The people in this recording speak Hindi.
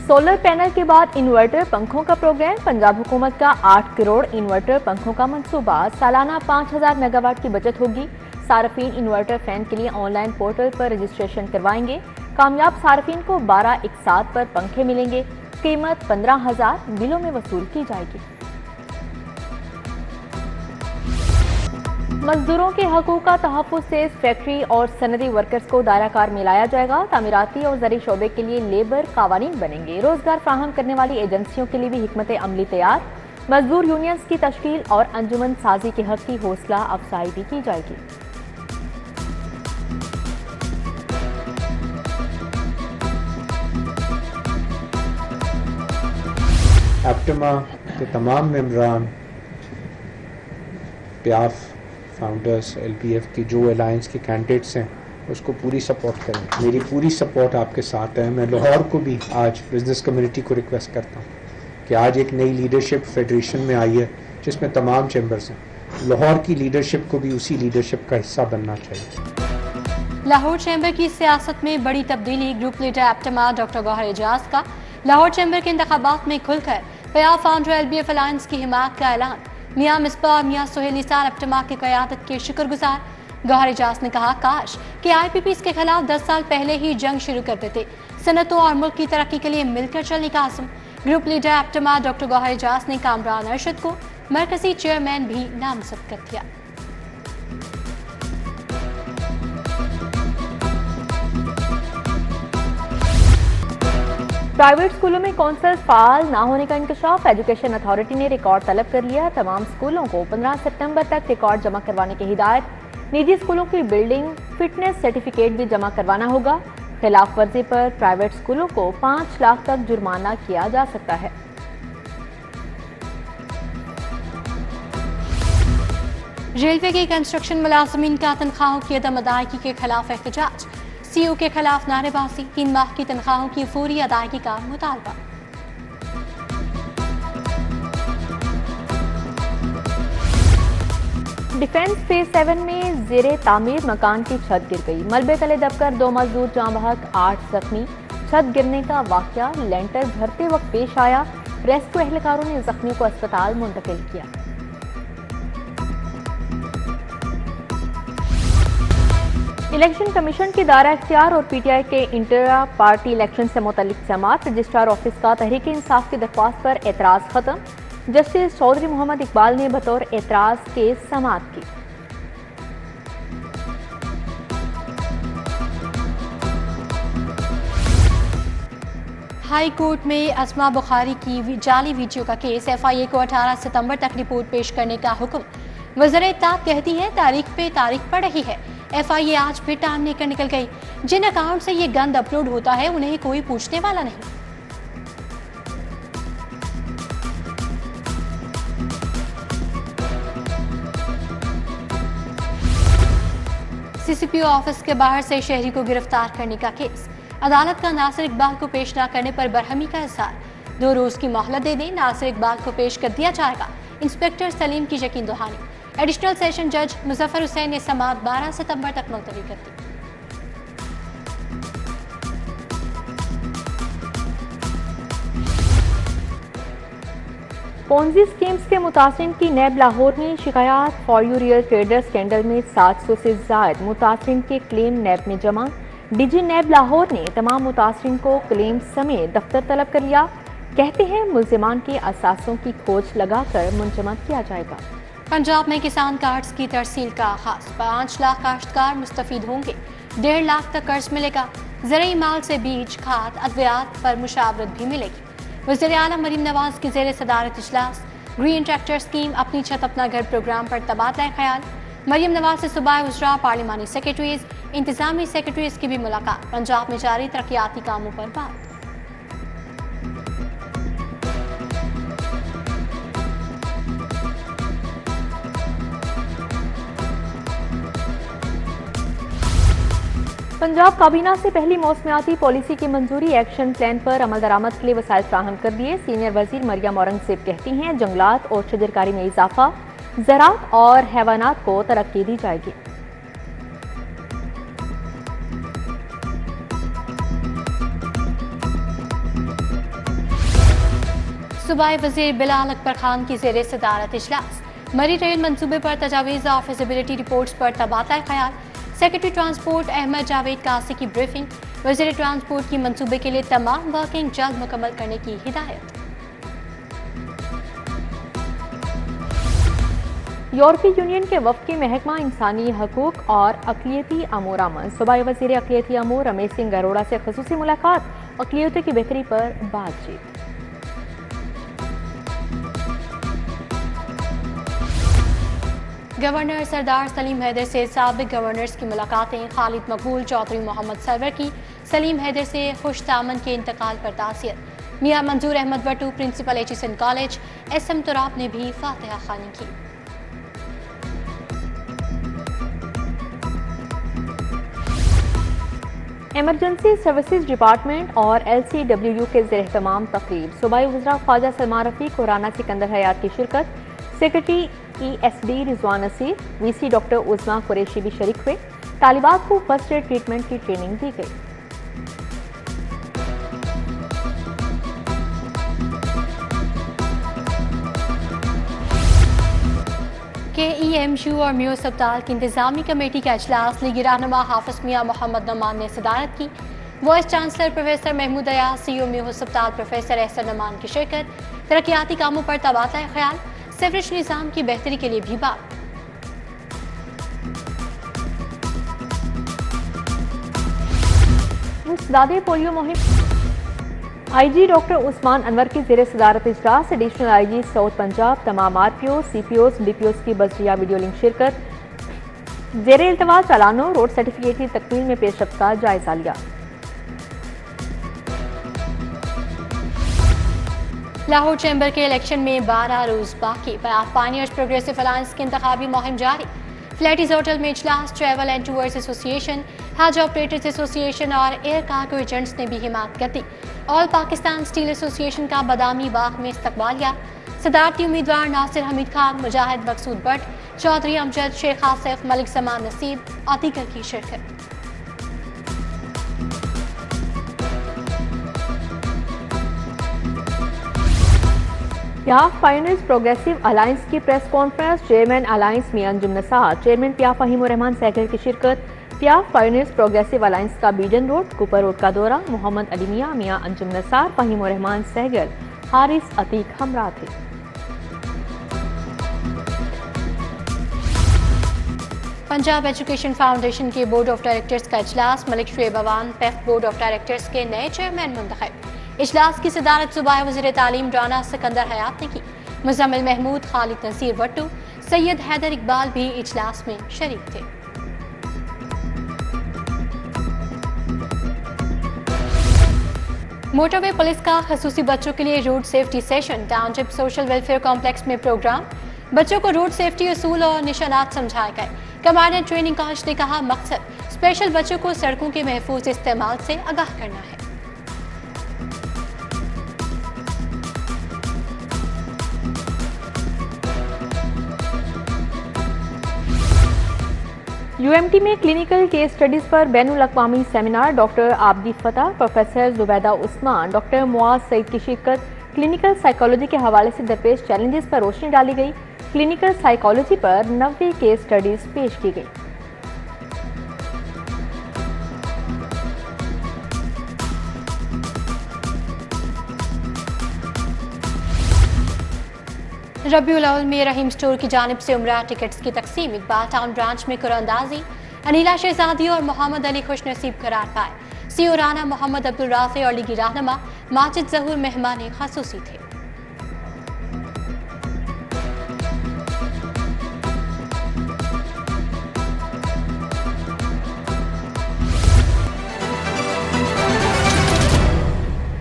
सोलर पैनल के बाद इन्वर्टर पंखों का प्रोग्राम। पंजाब हुकूमत का 8 करोड़ इन्वर्टर पंखों का मंसूबा। सालाना 5000 मेगावाट की बचत होगी। सार्फिन इन्वर्टर फैन के लिए ऑनलाइन पोर्टल पर रजिस्ट्रेशन करवाएंगे। कामयाब सार्फिन को 12 एक साथ पर पंखे मिलेंगे। कीमत 15,000 बिलों में वसूल की जाएगी। मजदूरों के हकूक का तहफ़्फ़ुज़ से फैक्ट्री और सनदी वर्कर्स को दायरा कार में लाया जाएगा। तामीराती और ज़री शोबे के लिए लेबर कावानीन बनेंगे। रोजगार फ्राहम करने वाली एजेंसियों के लिए भी हिकमत अमली तैयार। मजदूर यूनियंस की तश्कील और अंजुमन साजी के हक की हौसला अफजाई भी की जाएगी। एप्टमा के तमाम मेंबरान, प्याफ फाउंडर्स, LPF की जो अलायंस के कैंडिडेट्स हैं उसको पूरी सपोर्ट करें। मेरी पूरी सपोर्ट आपके साथ है। मैं लाहौर को भी आज बिजनेस कम्युनिटी को रिक्वेस्ट करता हूँ कि आज एक नई लीडरशिप फेडरेशन में आई है जिसमें तमाम चैम्बर्स हैं। लाहौर की लीडरशिप को भी उसी लीडरशिप का हिस्सा बनना चाहिए। लाहौर चैम्बर की सियासत में बड़ी तब्दीली। Group leader एप्टमा doctor Gauhar Ejaz का लाहौर चैम्बर के इंतखाबात में खुलकर प्याफ फाउंडर LPF अलायंस की हिमायत का ऐलान। मियां मिसबा और मियां सोहेल निसार एप्टमा की क़यादत के शुक्रगुजार। गौहर एजाज ने कहा, काश कि IPPs के खिलाफ 10 साल पहले ही जंग शुरू कर देते। सनतों और मुल्क की तरक्की के लिए मिलकर चलने का आज़म। Group leader एप्टमा doctor Gauhar Ejaz ने कामरान अरशद को मरकजी चेयरमैन भी नामजद कर दिया। प्राइवेट स्कूलों में कौंसल्स फाल ना होने का इंकशाफ। एजुकेशन अथॉरिटी ने रिकॉर्ड तलब कर लिया। तमाम स्कूलों को 15 सितंबर तक रिकॉर्ड जमा करवाने की हिदायत। निजी स्कूलों की बिल्डिंग फिटनेस सर्टिफिकेट भी जमा करवाना होगा। खिलाफ वर्जी पर प्राइवेट स्कूलों को 5 लाख तक जुर्माना किया जा सकता है। रेलवे के कंस्ट्रक्शन मुलाजमीन का तनख्वाहों की अदम अदायगी के खिलाफ एहतजाज। CO के खिलाफ नारेबाजी। 3 माह की तनख्वाहों की फौरी अदायगी का मुतालबा। डिफेंस फेज 7 में जेरे तामीर मकान की छत गिर गई। मलबे तले दबकर 2 मजदूर जाँ बहक, 8 जख्मी। छत गिरने का वाकया लेंटर भरते वक्त पेश आया। रेस्क्यू एहलकारों ने जख्मियों को अस्पताल मुंतकिल किया। इलेक्शन कमीशन की दायरा इख्तियार और PTI के इंटरा पार्टी इलेक्शन से मुतल्लिक समात। रजिस्ट्रार ऑफिस का तहरीक इंसाफ की दरख्वास्त पर एतराज खत्म। जस्टिस चौधरी मोहम्मद इकबाल ने बतौर एतराज के समात की। हाई कोर्ट में अस्मा बुखारी की जाली वीडियो का केस। FIA को 18 सितंबर तक रिपोर्ट पेश करने का हुक्म। वज़ीर इत्तेफाक कहती है तारीख पे तारीख पड़ रही है। FIA आज फिर टाइम लेकर निकल गई। जिन अकाउंट से ये गंद अपलोड होता है उन्हें कोई पूछने वाला नहीं। CCPO ऑफिस के बाहर से शहरी को गिरफ्तार करने का केस। अदालत का नासिर इकबाल को पेश न करने पर बरहमी का इज़हार। 2 रोज की मोहलत दे दें, नासिर इकबाल को पेश कर दिया जाएगा। इंस्पेक्टर सलीम की यकीन दहानी। एडिशनल सेशन जज मुजफ्फर हुसैन ने समाअत 12 सितंबर तक मुलतवी कर दी। पोंजी स्कीम्स के मुतासिन की नैब लाहौर में शिकायत। For you real trader scandal में 700 से ज्यादा मुतासिन के क्लेम नैब में जमा। DG नैब लाहौर ने तमाम मुतासिन को क्लेम समेत दफ्तर तलब कर लिया। कहते हैं मुल्जिमान के असासों की खोज लगाकर मुंजमद किया जाएगा। पंजाब में किसान कार्ड्स की तरसील का आगाज। 5 लाख काश्तकार मुस्तफीद होंगे। 1.5 लाख तक कर्ज मिलेगा। ज़रूरी माल से बीज, खाद, अद्वियात पर मुशावरत भी मिलेगी। वज़ीर आला मरीम नवाज की ज़ेर सदारत इजलास। ग्रीन ट्रैक्टर स्कीम, अपनी छत अपना घर प्रोग्राम पर तबादला ख्याल। मरीम नवाज से सूबाई वज़रा, पार्लिमानी सेक्रेटरीज, इंतजामी सेक्रेटरीज की भी मुलाकात। पंजाब में जारी तरक्याती कामों पर बात। पंजाब काबीना से पहली मौसमियाती पॉलिसी की मंजूरी। एक्शन प्लान पर अमल दरामद के लिए वसाइल फ्राहम कर दिए। सीनियर वजीर मरियम औरंगजेब कहती हैं जंगलात और शजरकारी में इजाफा, ज़राअत और हैवानात को तरक्की दी जाएगी। सूबाई वज़ीर बिलाल अकबर खान की ज़ेर सदारत इजलास। मरी रेल मंसूबे पर तजावीज़ और फिजिबिलिटी रिपोर्ट्स पर तबादला ख्याल। सेक्रेटरी ट्रांसपोर्ट अहमद जावेद कासी की ब्रीफिंग। वज़ीर ट्रांसपोर्ट की मंसूबे के लिए तमाम वर्किंग जल्द मुकम्मल करने की हिदायत। यूरोपीय यूनियन के वफ़द महकमा इंसानी हकूक और अक़लियती अमूर अमन सूबाई वज़ीर अक़लियती अमूर रमेश सिंह गरोड़ा से ख़ुसूसी मुलाकात। अक़लियतों की बेहतरी पर बातचीत। गवर्नर सरदार सलीम हैदर से साबिक गवर्नर्स की मुलाकातें। खालिद मकबूल चौधरी मोहम्मद सरवर की सलीम हैदर से खुशदामन के इंतकाल पर ताज़ियत। Mian Manzoor Ahmad Wattoo principal Aitchison college SM Turab ने भी फातिहा खानी की। एमरजेंसी सर्विसेज डिपार्टमेंट और LCWU के ज़ेर एहतमाम तकरीब। सूबाई वज़रा ख्वाजा सलमान रफ़ीक और राना सिकंदर हयात की शिरकत। Secretary ESD Rizwan Naseer, VC doctor Uzma Qureshi भी शरीक हुए। तालिबात को फर्स्ट एड ट्रीटमेंट की ट्रेनिंग दी गई। KEMU और म्यूज़ अस्पताल की इंतजामी कमेटी का इजलास लीगी रहनुमा हाफिज मियां मोहम्मद नमान ने सदारत की। Vice chancellor professor Mahmood Ayaz, CEO म्यूज़ अस्पताल प्रोफेसर एहसन नमान की शिरकत। तरक्याती कामों पर तबादला ख्याल। सीवरेज निज़ाम की बेहतरी के लिए भी बात। इंसदादे पोलियो मुहिम। IG डॉक्टर उस्मान अनवर की ज़ेर सदारत इजलास। एडिशनल IG साउथ पंजाब, तमाम RPO, CPOs, DPOs की बसरिया वीडियो लिंक शिरकत। ज़ेर इल्तवा चालानों रोड सर्टिफिकेट की तकमील में पेशरफ्त का जायजा लिया। लाहौर चैम्बर के इलेक्शन में 12 रोज बाकी। पायनियर्स प्रोग्रेसिव अलायंस की इंतखाबी मुहिम जारी। फ्लैटीज होटल में इजलास। ट्रैवल एंड टूर्स एसोसिएशन, हज ऑपरेटर्स एसोसिएशन और एयर कार्गो एजेंट्स ने भी हिमायत कर दी। ऑल पाकिस्तान स्टील एसोसिएशन का बादामी बाग में इस्तकबालिया। सदारती उम्मीदवार नासिर हमीद खान, मुजाहिद मकसूद भट्ट, चौधरी अमजद, शेख आसिफ, मलिक जमान नसीब और दीगर की शिरकत। प्याफ पायनियर्स प्रोग्रेसिव अलायंस की प्रेस कॉन्फ्रेंस। चेयरमैन अलायंस मियां अंजुम नसार, चेयरमैन प्याफ फहीम रहमान सहगल की शिरकत। प्याफ पायनियर्स प्रोग्रेसिव अलायंस का बीडन रोड, कुपर रोड का दौरा। मोहम्मद अली मियां, मियां अंजुम नसार, फहीम रहमान सहगल, हारिस अतीक हमरा थे। पंजाब एजुकेशन फाउंडेशन के बोर्ड ऑफ डायरेक्टर्स का इजलास। Malik Shoaib Awan PEF board of directors के नए चेयरमैन मुंतखब। इजलास की सदारत सूबाई वज़ीर तालीम राना सिकंदर हयात ने की। मुज़म्मिल महमूद, खालिद नसीर वट्टू, सैयद हैदर इकबाल भी इजलास में शरीक थे। मोटरवे पुलिस का खसूसी बच्चों के लिए road safety session. Township social welfare complex में प्रोग्राम। बच्चों को रोड सेफ्टी असूल और निशानात समझाए गए। कमांडर ट्रेनिंग कॉलेज ने कहा, मकसद स्पेशल बच्चों को सड़कों के महफूज इस्तेमाल से आगाह करना है। UMT में क्लिनिकल केस स्टडीज पर बैनुल अक़वामी सेमिनार। डॉक्टर आबदी फतह, प्रोफेसर जुबैदा उस्मान, डॉक्टर मुआज सईद की शिरकत। क्लिनिकल साइकोलॉजी के हवाले से दरपेश चैलेंजेस पर रोशनी डाली गई। क्लिनिकल साइकोलॉजी पर 90 केस स्टडीज पेश की गई। रबीउल अव्वल में रहीम स्टोर की जानिब से उम्रा टिकट्स की तकसीम। इकबाल टाउन ब्रांच में कुरानंदाजी। अनीला शहजादी और मोहम्मद अली खुश नसीब करार पाए। CEO राना मोहम्मद अब्दुल राफ़ी और लीगी रहनुमा माजिद ज़हूर मेहमान खसूसी थे।